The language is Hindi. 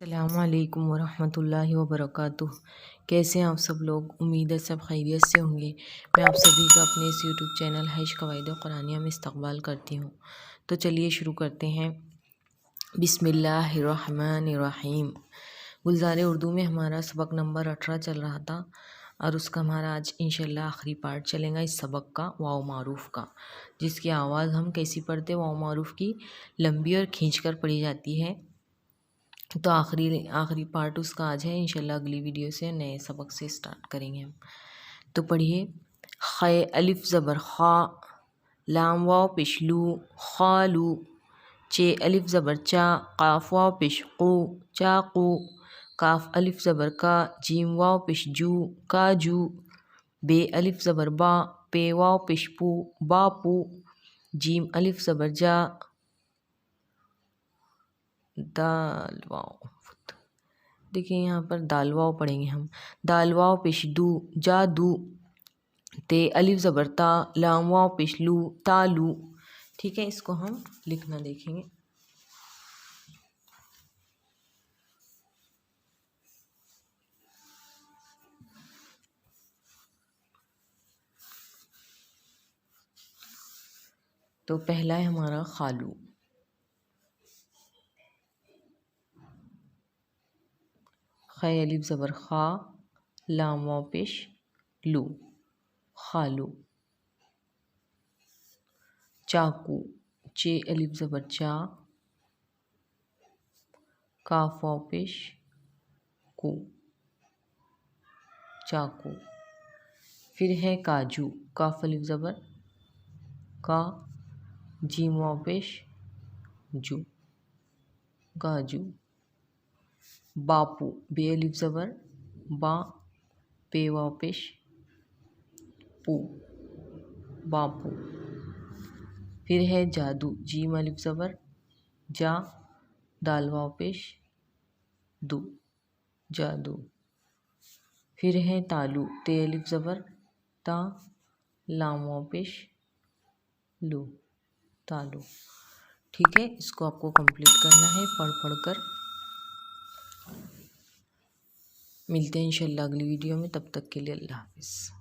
अस्सलामुअलैकुम वरहमतुल्लाहि वबरकातुह। कैसे हैं आप सब लोग? उम्मीद है सब खैरियत से होंगे। मैं आप सभी का अपने इस यूट्यूब चैनल हैश कवायद कुरानिया में इस्तकबाल करती हूँ। तो चलिए शुरू करते हैं। बिस्मिल्लाहिर्रहमानिर्रहीम। गुलज़ार उर्दू में हमारा सबक नंबर 18 चल रहा था और उसका हमारा आज इंशाल्लाह आखिरी पार्ट चलेगा इस सबक का, वाव मारूफ़ का, जिसकी आवाज़ हम कैसी पढ़ते? वाव मारूफ़ की लंबी और खींच कर पढ़ी जाती है। तो आखिरी पार्ट उसका आज है। इंशाल्लाह अगली वीडियो से नए सबक से स्टार्ट करेंगे हम। तो पढ़िए। खे अलिफ ज़बर खा, लाम वाव पेश लू, खालू। चे अलिफ ज़बर चा, काफ वाव पेश कू, चाकू। काफ अलिफ ज़बर का, जीम वाव पेश जू, काजू। बे अलिफ ज़बर बा, पे वाव पेश पू, बापू। जीम अलिफ ज़बर जा, दाल वाव। देखिए यहाँ पर दाल वाव पढ़ेंगे हम। दाल वाव पेश दू, जादू। ते अलिफ ज़बर ता, लाम वाव पेश लू, तालू। ठीक है, इसको हम लिखना देखेंगे। तो पहला है हमारा खालू। खे अलिफ ज़बर खा, लाम वाव पेश लू, खालू। चाकू। चे अलिफ ज़बर चा, काफ वाव पेश कू, चाकू। फिर है काजू। काफ अलिफ ज़बर का, जीम वाव पेश जू, गाजू। बापू। बे अलिफ ज़बर बा, पे वाव पेश पू, बापू। फिर है जादू। जीम अलिफ ज़बर जा, दाल वाव पेश दू, जादू। फिर है तालू। ते अलिफ ज़बर ता, लाम वाव पेश लू, तालू। ठीक है, इसको आपको कंप्लीट करना है पढ़ कर। मिलते हैं इंशाल्लाह अगली वीडियो में, तब तक के लिए अल्लाह हाफ़िज़।